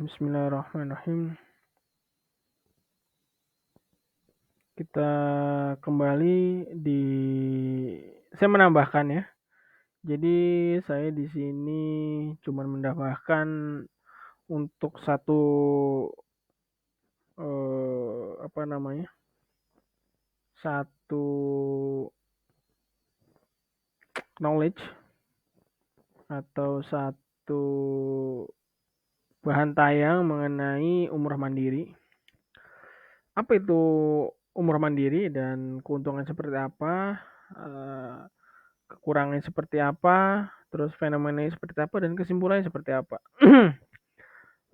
Bismillahirrahmanirrahim. Kita kembali saya menambahkan ya. Jadi saya di sini cuma menambahkan untuk satu apa namanya? Satu knowledge atau satu bahan tayang mengenai umrah mandiri. Apa itu umrah mandiri dan keuntungan seperti apa? Kekurangannya seperti apa? Terus fenomenanya seperti apa dan kesimpulannya seperti apa?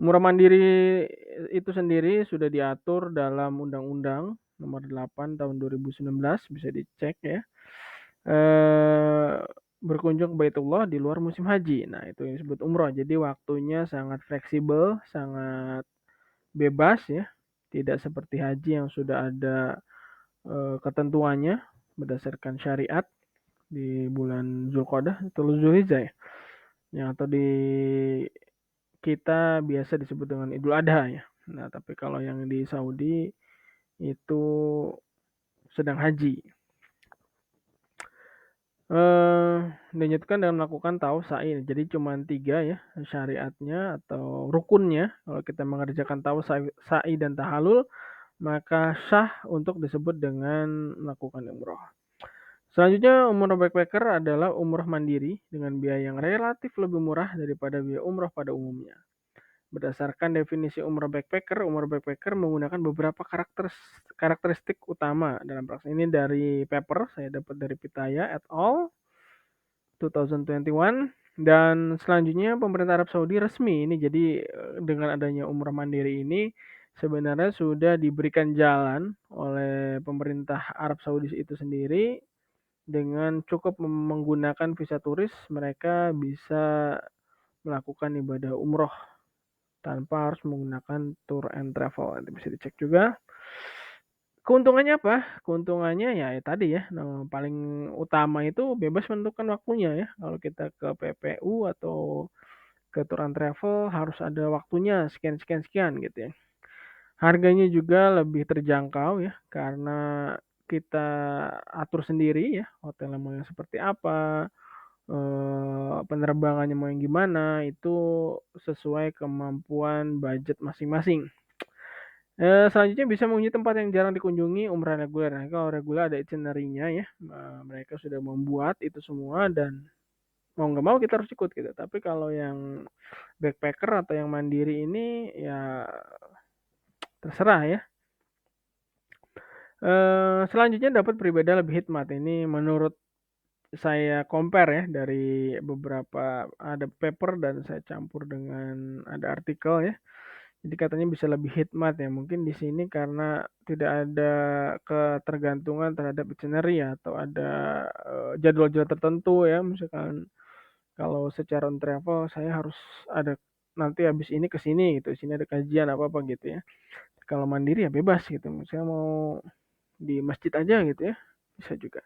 Umrah mandiri itu sendiri sudah diatur dalam Undang-Undang Nomor 8 Tahun 2019, bisa dicek ya. Berkunjung ke Baitullah di luar musim haji. Nah, itu yang disebut umroh. Jadi waktunya sangat fleksibel, sangat bebas ya. Tidak seperti haji yang sudah ada ketentuannya berdasarkan syariat di bulan Zulqa'dah atau Zulhijjah ya. Yang atau di kita biasa disebut dengan Idul Adha ya. Nah, tapi kalau yang di Saudi itu sedang haji. Dinyatakan dengan melakukan tawaf sa'i. Jadi cuma 3 ya syariatnya atau rukunnya. Kalau kita mengerjakan tawaf sa'i dan tahalul, maka sah untuk disebut dengan melakukan umroh. Selanjutnya, umroh backpacker adalah umroh mandiri dengan biaya yang relatif lebih murah daripada biaya umroh pada umumnya. Berdasarkan definisi umroh backpacker menggunakan beberapa karakteristik utama dalam praktek. Ini dari paper saya dapat dari Pitaya et al. 2021. Dan selanjutnya pemerintah Arab Saudi resmi ini, jadi dengan adanya umrah mandiri ini sebenarnya sudah diberikan jalan oleh pemerintah Arab Saudi itu sendiri. Dengan cukup menggunakan visa turis, mereka bisa melakukan ibadah umroh tanpa harus menggunakan tour and travel. Nanti bisa dicek juga. Keuntungannya apa? Keuntungannya ya tadi ya, paling utama itu bebas menentukan waktunya ya. Kalau kita ke PPU atau ke tour and travel harus ada waktunya sekian gitu ya. Harganya juga lebih terjangkau ya, karena kita atur sendiri ya, hotelnya mau yang seperti apa, penerbangannya mau yang gimana, itu sesuai kemampuan budget masing-masing. Selanjutnya bisa mengunjungi tempat yang jarang dikunjungi umrah reguler. Nah, kalau reguler ada itinerary-nya ya, mereka sudah membuat itu semua dan mau nggak mau kita harus ikut gitu. Tapi kalau yang backpacker atau yang mandiri ini ya terserah ya. Selanjutnya dapat beribadah lebih hikmat. Ini menurut saya compare ya dari beberapa ada paper dan saya campur dengan ada artikel ya. Jadi katanya bisa lebih hikmat ya. Mungkin di sini karena tidak ada ketergantungan terhadap itinerary ya, atau ada jadwal-jadwal tertentu ya. Misalkan kalau secara on travel saya harus ada nanti habis ini ke sini gitu. Sini ada kajian apa gitu ya. Kalau mandiri ya bebas gitu. Saya mau di masjid aja gitu ya. Bisa juga.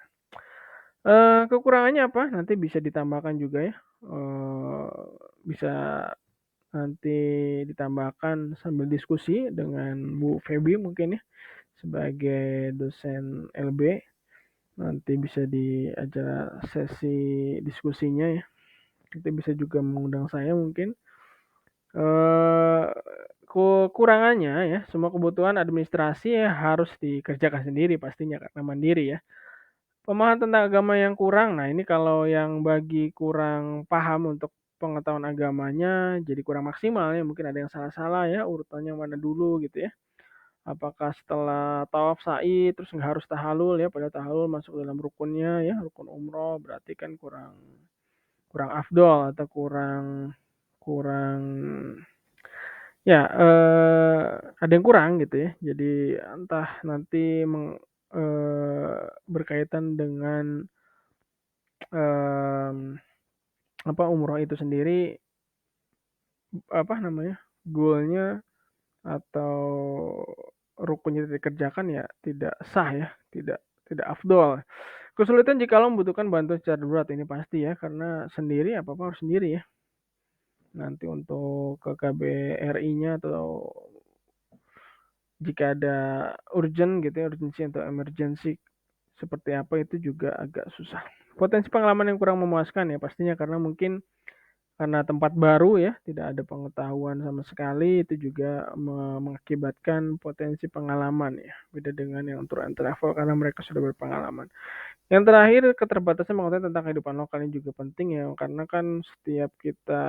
Kekurangannya apa? Nanti bisa ditambahkan juga ya. Bisa nanti ditambahkan sambil diskusi dengan Bu Feby mungkin ya, sebagai dosen LB. Nanti bisa di acara sesi diskusinya ya. Nanti bisa juga mengundang saya mungkin. Kekurangannya ya, semua kebutuhan administrasi ya harus dikerjakan sendiri pastinya karena mandiri ya. Pemahaman tentang agama yang kurang, nah ini kalau yang bagi kurang paham untuk pengetahuan agamanya jadi kurang maksimal ya, mungkin ada yang salah-salah ya urutannya mana dulu gitu ya. Apakah setelah tawaf sa'i terus nggak harus tahalul ya, pada tahalul masuk dalam rukunnya ya, rukun umroh, berarti kan kurang afdol atau kurang kurang ya ada yang kurang gitu ya. Jadi entah nanti berkaitan dengan umroh itu sendiri apa namanya, goalnya atau rukunnya tidak dikerjakan ya tidak sah ya, tidak afdol. Kesulitan jika lo membutuhkan bantuan secara darurat ini pasti ya, karena sendiri apa-apa harus sendiri ya. nanti untuk ke KBRI-nya atau jika ada urgent gitu ya, urgency atau emergency seperti apa itu juga agak susah. Potensi pengalaman yang kurang memuaskan ya pastinya karena mungkin karena tempat baru ya, tidak ada pengetahuan sama sekali itu juga mengakibatkan potensi pengalaman ya. Beda dengan yang tour and travel karena mereka sudah berpengalaman. Yang terakhir keterbatasan pengetahuan tentang kehidupan lokal ini juga penting ya karena kan setiap kita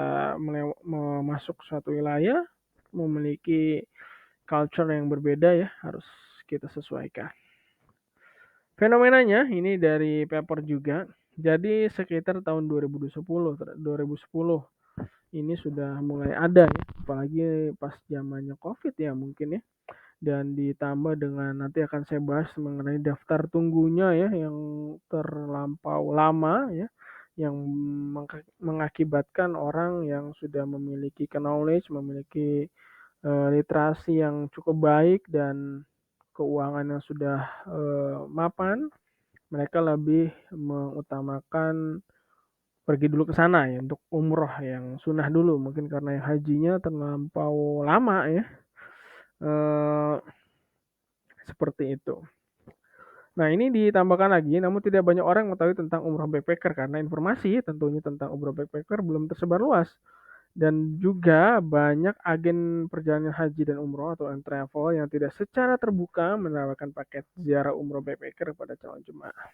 masuk suatu wilayah memiliki culture yang berbeda ya harus kita sesuaikan. Fenomenanya ini dari paper juga. Jadi sekitar tahun 2010 ini sudah mulai ada ya, apalagi pas zamannya Covid ya mungkin ya. Dan ditambah dengan nanti akan saya bahas mengenai daftar tunggunya ya yang terlampau lama ya yang mengakibatkan orang yang sudah memiliki knowledge, memiliki literasi yang cukup baik dan keuangan yang sudah mapan, mereka lebih mengutamakan pergi dulu ke sana ya untuk umroh yang sunnah dulu mungkin karena yang hajinya terlampau lama ya. Eh, Seperti itu. Nah, ini ditambahkan lagi, namun tidak banyak orang mengetahui tentang umroh backpacker karena informasi tentunya tentang umroh backpacker belum tersebar luas. Dan juga banyak agen perjalanan haji dan umroh atau travel yang tidak secara terbuka menawarkan paket ziarah umroh backpacker pada calon jemaah.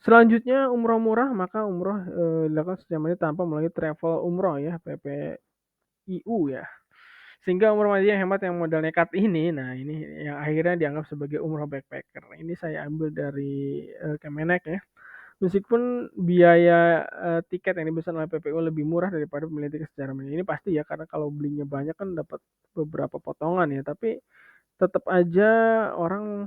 Selanjutnya umroh murah, maka umroh dilakukan sejauh ini tanpa melalui travel umroh ya, PPIU ya. Sehingga umroh haji yang hemat yang modal nekat ini, nah ini yang akhirnya dianggap sebagai umroh backpacker. Ini saya ambil dari Kemenek ya. Meskipun biaya tiket yang dipesan oleh PPU lebih murah daripada pembelian tiket secara mandiri. Ini pasti ya, karena kalau belinya banyak kan dapat beberapa potongan ya. Tapi tetap aja orang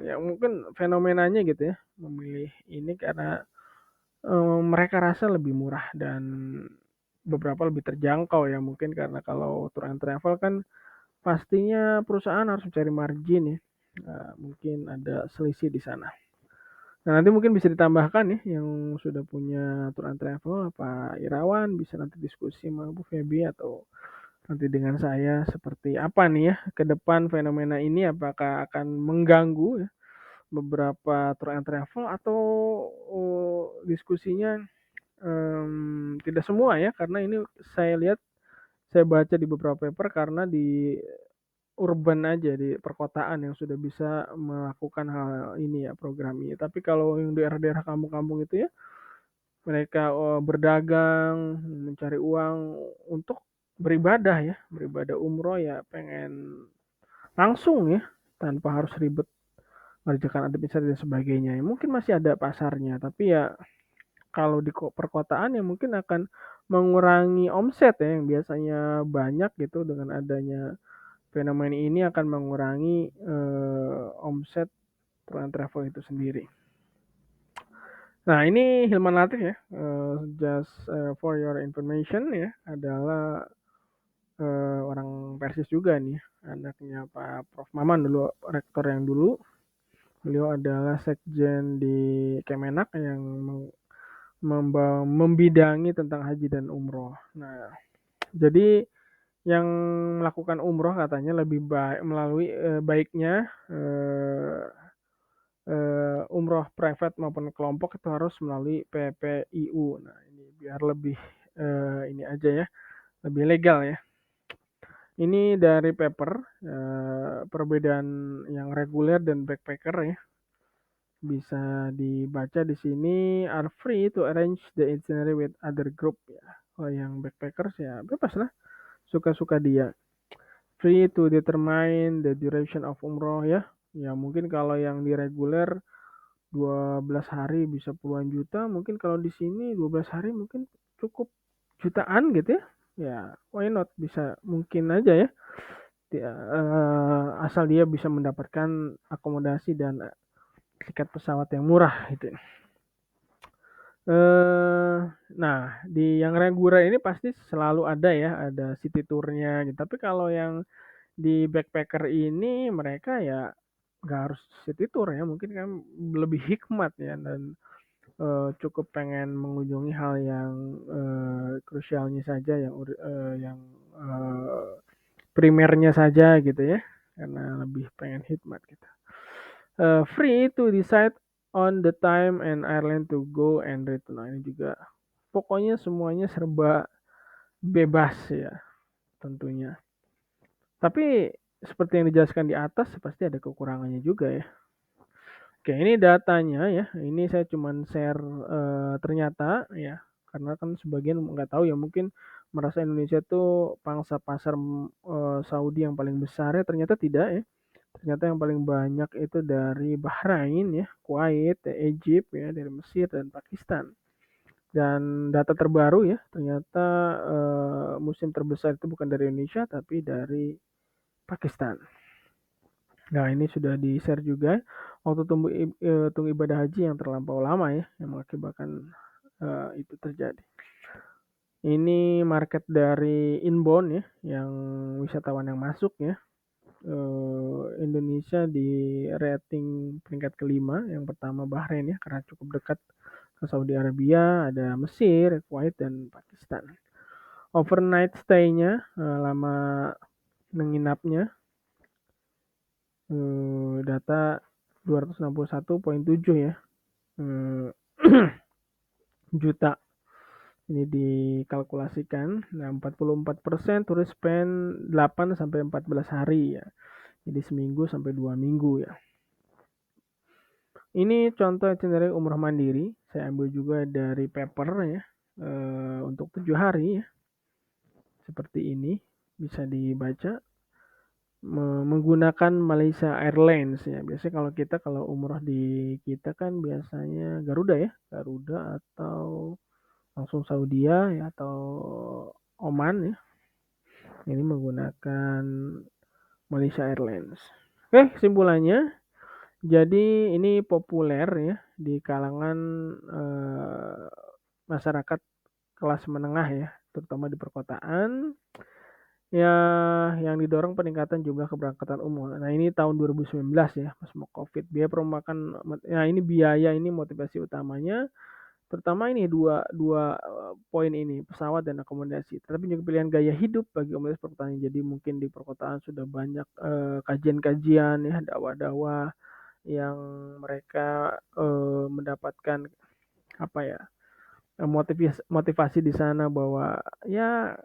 ya mungkin fenomenanya gitu ya memilih ini karena mereka rasa lebih murah dan beberapa lebih terjangkau ya mungkin karena kalau tour and travel kan pastinya perusahaan harus mencari margin ya. Mungkin ada selisih di sana. Nah, nanti mungkin bisa ditambahkan ya yang sudah punya tour and travel Pak Irawan bisa nanti diskusi sama Bu Feby atau nanti dengan saya seperti apa nih ya ke depan fenomena ini apakah akan mengganggu ya beberapa tour and travel atau diskusinya tidak semua ya karena ini saya lihat saya baca di beberapa paper karena di urban aja di perkotaan yang sudah bisa melakukan hal ini ya program ini. Tapi kalau yang daerah-daerah kampung-kampung itu ya mereka berdagang, mencari uang untuk beribadah ya, beribadah umroh ya pengen langsung ya tanpa harus ribet mengerjakan administrasi dan sebagainya. Ya, mungkin masih ada pasarnya, tapi ya kalau di perkotaan ya mungkin akan mengurangi omset ya yang biasanya banyak gitu dengan adanya fenomena ini akan mengurangi omset travel itu sendiri. Nah, ini Hilman Latif ya, just for your information ya, adalah orang Persis juga nih, anaknya Pak Prof. Maman dulu, rektor yang dulu. Beliau adalah sekjen di Kemenak yang membidangi tentang haji dan umroh. Nah, jadi yang melakukan umroh katanya lebih baik melalui baiknya umroh private maupun kelompok itu harus melalui PPIU. Nah, ini biar lebih ini aja ya, lebih legal ya. Ini dari paper perbedaan yang reguler dan backpacker ya. Bisa dibaca di sini are free to arrange the itinerary with other group ya. Kalau yang backpackers ya bebas lah, suka-suka dia. Free to determine the duration of umroh ya. Ya mungkin kalau yang di reguler 12 hari bisa puluhan juta, mungkin kalau di sini 12 hari mungkin cukup jutaan gitu ya. Ya, why not? Bisa mungkin aja ya. Asal dia bisa mendapatkan akomodasi dan tiket pesawat yang murah gitu. Nah, di yang reguler ini pasti selalu ada ya, ada city tour-nya gitu. Tapi kalau yang di backpacker ini mereka ya nggak harus city tour ya, mungkin kan lebih hikmat ya dan cukup pengen mengunjungi hal yang krusialnya saja, yang primernya saja gitu ya, karena lebih pengen hikmat gitu. Free to decide on the time and airline to go and return. Nah, ini juga pokoknya semuanya serba bebas ya tentunya. Tapi seperti yang dijelaskan di atas pasti ada kekurangannya juga ya. Oke, ini datanya ya. Ini saya cuman share ternyata ya, karena kan sebagian nggak tahu ya, mungkin merasa Indonesia tuh pangsa pasar Saudi yang paling besar ya, ternyata tidak ya. Ternyata yang paling banyak itu dari Bahrain ya, Kuwait, ya, Egypt ya, dari Mesir dan Pakistan. Dan data terbaru ya, ternyata musim terbesar itu bukan dari Indonesia tapi dari Pakistan. Nah, ini sudah di-share juga waktu tunggu ibadah haji yang terlampau lama ya, yang mengakibatkan itu terjadi. Ini market dari inbound ya, yang wisatawan yang masuk ya. Indonesia di rating peringkat kelima, yang pertama Bahrain ya, karena cukup dekat ke Saudi Arabia, ada Mesir, Kuwait, dan Pakistan. Overnight stay-nya, lama menginapnya, data 261,7 ya, juta. Ini dikalkulasikan. Nah, 44% turis spend 8 sampai 14 hari ya. Jadi seminggu sampai 2 minggu ya. Ini contoh itinerary umrah mandiri. Saya ambil juga dari paper ya. Untuk 7 hari ya. Seperti ini. Bisa dibaca. Menggunakan Malaysia Airlines ya. Biasanya kalau umrah di kita kan biasanya Garuda ya. Garuda atau langsung Saudia ya, atau Oman ya. Ini menggunakan Malaysia Airlines. Oke, kesimpulannya, jadi ini populer ya di kalangan masyarakat kelas menengah ya, terutama di perkotaan. Ya, yang didorong peningkatan jumlah keberangkatan umum. Nah, ini tahun 2019 ya, pas mau Covid. Biaya ini motivasi utamanya. Terutama ini dua dua poin ini, pesawat dan akomodasi. Tapi juga pilihan gaya hidup bagi komunitas perkotaan. Jadi mungkin di perkotaan sudah banyak kajian-kajian ya, dakwah-dakwah yang mereka mendapatkan apa ya, motivasi di sana bahwa ya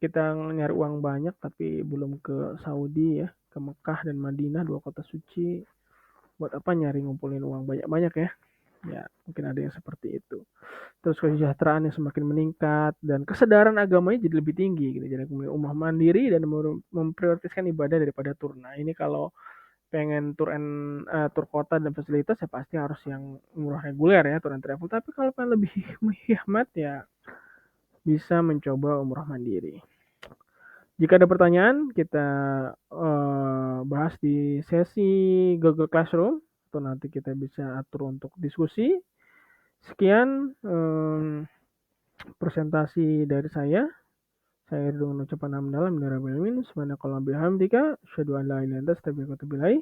kita nyari uang banyak tapi belum ke Saudi ya, ke Mekah dan Madinah, 2 kota suci. Buat apa nyari ngumpulin uang banyak-banyak ya? Ya, mungkin ada yang seperti itu. Terus kesejahteraan yang semakin meningkat dan kesadaran agamanya jadi lebih tinggi gitu. Jadi umrah mandiri dan memprioritaskan ibadah daripada tur. Nah, ini kalau pengen tur kota dan fasilitas ya pasti harus yang umrah reguler ya, tur and travel. Tapi kalau pengen lebih hemat ya bisa mencoba umrah mandiri. Jika ada pertanyaan, kita bahas di sesi Google Classroom atau nanti kita bisa atur untuk diskusi. Sekian presentasi dari saya. Saya dengan ucapan hamdalah minarabbil subhanakallah bihamdika asyhadu an la ilaha illa anta astaghfiruka wa atubu ilaik.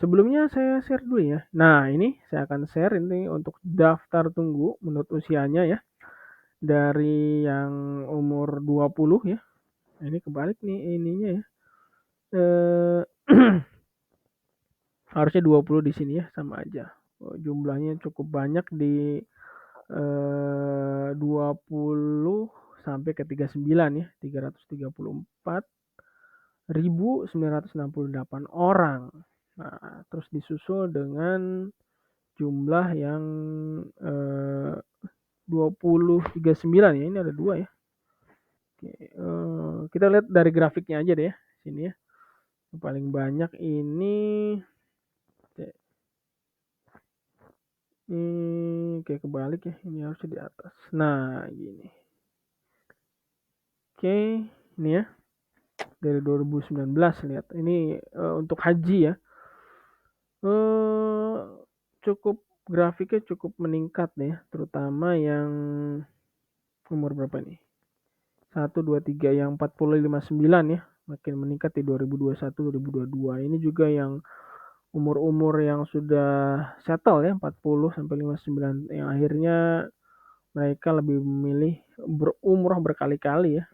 Sebelumnya saya share dulu ya. Nah, ini saya akan share ini untuk daftar tunggu menurut usianya ya. Dari yang umur 20 ya. Ini kebalik nih ininya ya. Harusnya 20 di sini ya, sama aja. Jumlahnya cukup banyak di 20 sampai ke 39 ya, 334.968 orang. Nah, terus disusul dengan jumlah yang 2039 ya, ini ada 2 ya. Oke, kita lihat dari grafiknya aja deh ya, sini ya. Yang paling banyak ini kayak kebalik ya, ini harusnya di atas. Nah, gini. Oke, ini ya. Dari 2019 lihat. Ini untuk haji ya. Cukup grafiknya cukup meningkat ya, terutama yang umur berapa nih? 1 2 3 yang 40 59 ya, makin meningkat di 2021 2022. Ini juga yang umur-umur yang sudah settle ya, 40 sampai 59, yang akhirnya mereka lebih memilih berumrah berkali-kali ya,